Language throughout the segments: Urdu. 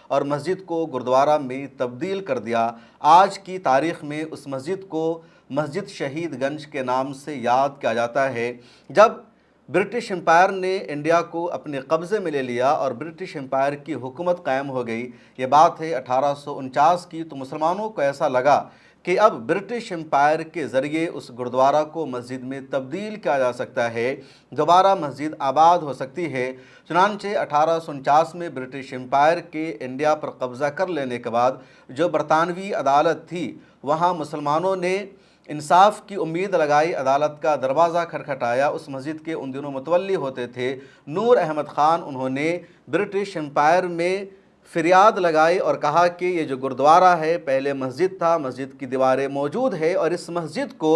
اور مسجد کو گردوارہ میں تبدیل کر دیا۔ آج کی تاریخ میں اس مسجد کو مسجد شہید گنج کے نام سے یاد کیا جاتا ہے۔ جب برٹش امپائر نے انڈیا کو اپنے قبضے میں لے لیا اور برٹش امپائر کی حکومت قائم ہو گئی، یہ بات ہے 1849 کی، تو مسلمانوں کو ایسا لگا کہ اب برٹش امپائر کے ذریعے اس گردوارہ کو مسجد میں تبدیل کیا جا سکتا ہے، دوبارہ مسجد آباد ہو سکتی ہے۔ چنانچہ 1849 میں برٹش امپائر کے انڈیا پر قبضہ کر لینے کے بعد جو برطانوی عدالت تھی، وہاں مسلمانوں نے انصاف کی امید لگائی، عدالت کا دروازہ کھٹکھٹایا۔ اس مسجد کے ان دنوں متولی ہوتے تھے نور احمد خان۔ انہوں نے برٹش امپائر میں فریاد لگائی اور کہا کہ یہ جو گردوارہ ہے پہلے مسجد تھا، مسجد کی دیواریں موجود ہے اور اس مسجد کو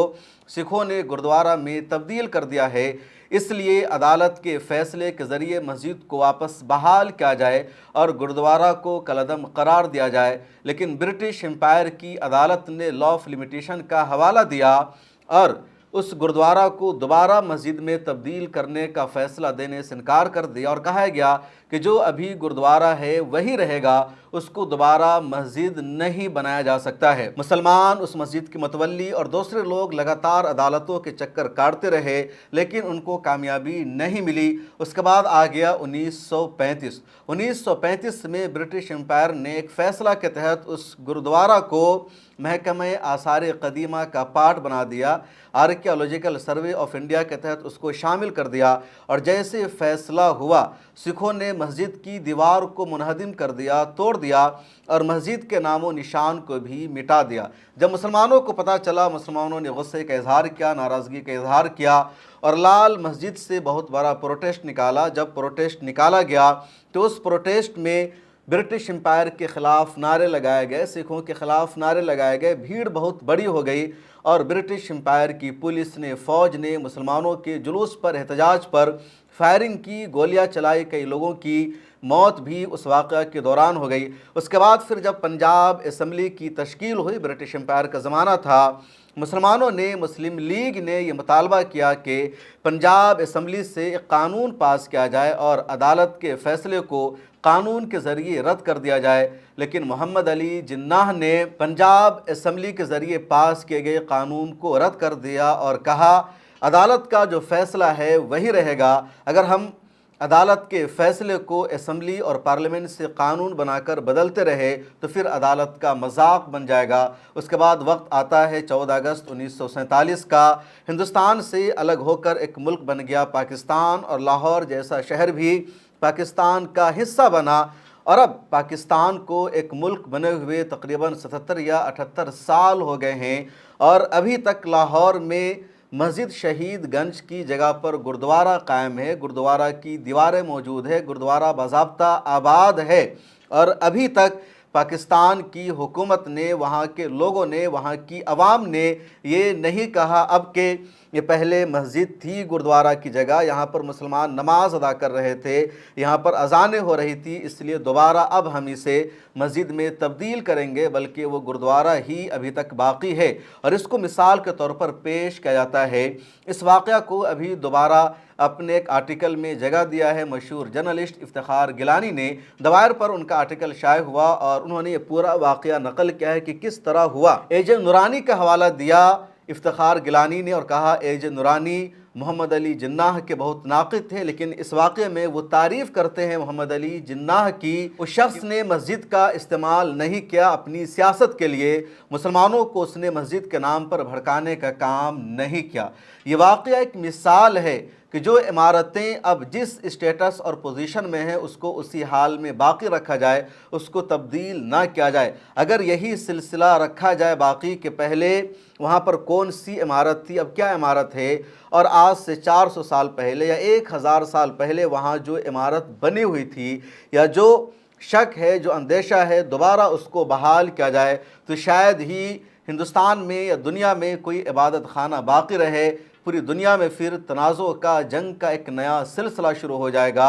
سکھوں نے گردوارہ میں تبدیل کر دیا ہے، اس لیے عدالت کے فیصلے کے ذریعے مسجد کو واپس بحال کیا جائے اور گردوارہ کو کالعدم قرار دیا جائے۔ لیکن برٹش امپائر کی عدالت نے لا آف لمیٹیشن کا حوالہ دیا اور اس گردوارہ کو دوبارہ مسجد میں تبدیل کرنے کا فیصلہ دینے سے انکار کر دیا اور کہا گیا کہ جو ابھی گردوارہ ہے وہی رہے گا، اس کو دوبارہ مسجد نہیں بنایا جا سکتا ہے۔ مسلمان اس مسجد کے متولی اور دوسرے لوگ لگاتار عدالتوں کے چکر کاٹتے رہے لیکن ان کو کامیابی نہیں ملی۔ اس کے بعد آ گیا 1935 میں برٹش امپائر نے ایک فیصلہ کے تحت اس گردوارہ کو محکمہ آثار قدیمہ کا پارٹ بنا دیا، آرکیالوجیکل سروے آف انڈیا کے تحت اس کو شامل کر دیا، اور جیسے فیصلہ ہوا سکھوں نے مسجد کی دیوار کو منہدم کر دیا، توڑ دیا اور مسجد کے نام و نشان کو بھی مٹا دیا۔ جب مسلمانوں کو پتہ چلا، مسلمانوں نے غصے کا اظہار کیا، ناراضگی کا اظہار کیا اور لال مسجد سے بہت بڑا پروٹیسٹ نکالا۔ جب پروٹیسٹ نکالا گیا تو اس پروٹیسٹ میں برٹش امپائر کے خلاف نعرے لگائے گئے، سکھوں کے خلاف نعرے لگائے گئے، بھیڑ بہت بڑی ہو گئی اور برٹش امپائر کی پولیس نے، فوج نے مسلمانوں کے جلوس پر، احتجاج پر فائرنگ کی، گولیاں چلائی، کئی لوگوں کی موت بھی اس واقعہ کے دوران ہو گئی۔ اس کے بعد پھر جب پنجاب اسمبلی کی تشکیل ہوئی، برٹش امپائر کا زمانہ تھا، مسلمانوں نے، مسلم لیگ نے یہ مطالبہ کیا کہ پنجاب اسمبلی سے ایک قانون پاس کیا جائے اور عدالت کے فیصلے کو قانون کے ذریعے رد کر دیا جائے، لیکن محمد علی جناح نے پنجاب اسمبلی کے ذریعے پاس کیے گئے قانون کو رد کر دیا اور کہا عدالت کا جو فیصلہ ہے وہی رہے گا۔ اگر ہم عدالت کے فیصلے کو اسمبلی اور پارلیمنٹ سے قانون بنا کر بدلتے رہے تو پھر عدالت کا مذاق بن جائے گا۔ اس کے بعد وقت آتا ہے 14 اگست 1947 کا، ہندوستان سے الگ ہو کر ایک ملک بن گیا پاکستان، اور لاہور جیسا شہر بھی پاکستان کا حصہ بنا، اور اب پاکستان کو ایک ملک بنے ہوئے تقریباً 77 یا 78 سال ہو گئے ہیں، اور ابھی تک لاہور میں مسجد شہید گنج کی جگہ پر گردوارہ قائم ہے، گردوارہ کی دیواریں موجود ہے، گردوارہ باضابطہ آباد ہے، اور ابھی تک پاکستان کی حکومت نے، وہاں کے لوگوں نے، وہاں کی عوام نے یہ نہیں کہا اب کہ یہ پہلے مسجد تھی گردوارہ کی جگہ، یہاں پر مسلمان نماز ادا کر رہے تھے، یہاں پر اذانیں ہو رہی تھی، اس لیے دوبارہ اب ہم اسے مسجد میں تبدیل کریں گے، بلکہ وہ گردوارہ ہی ابھی تک باقی ہے۔ اور اس کو مثال کے طور پر پیش کیا جاتا ہے۔ اس واقعہ کو ابھی دوبارہ اپنے ایک آرٹیکل میں جگہ دیا ہے مشہور جرنلسٹ افتخار گیلانی نے، دوائر پر ان کا آرٹیکل شائع ہوا اور انہوں نے یہ پورا واقعہ نقل کیا ہے کہ کس طرح ہوا۔ اے جے نورانی کا حوالہ دیا افتخار گیلانی نے اور کہا اے جے نورانی محمد علی جناح کے بہت ناقد تھے، لیکن اس واقعے میں وہ تعریف کرتے ہیں محمد علی جناح کی، اس شخص نے مسجد کا استعمال نہیں کیا اپنی سیاست کے لیے، مسلمانوں کو اس نے مسجد کے نام پر بھڑکانے کا کام نہیں کیا۔ یہ واقعہ ایک مثال ہے کہ جو عمارتیں اب جس اسٹیٹس اور پوزیشن میں ہیں اس کو اسی حال میں باقی رکھا جائے، اس کو تبدیل نہ کیا جائے۔ اگر یہی سلسلہ رکھا جائے باقی کہ پہلے وہاں پر کون سی عمارت تھی، اب کیا عمارت ہے، اور آج سے 400 سال پہلے یا 1000 سال پہلے وہاں جو عمارت بنی ہوئی تھی، یا جو شک ہے، جو اندیشہ ہے دوبارہ اس کو بحال کیا جائے، تو شاید ہی ہندوستان میں یا دنیا میں کوئی عبادت خانہ باقی رہے۔ پوری دنیا میں پھر تنازع کا، جنگ کا ایک نیا سلسلہ شروع ہو جائے گا۔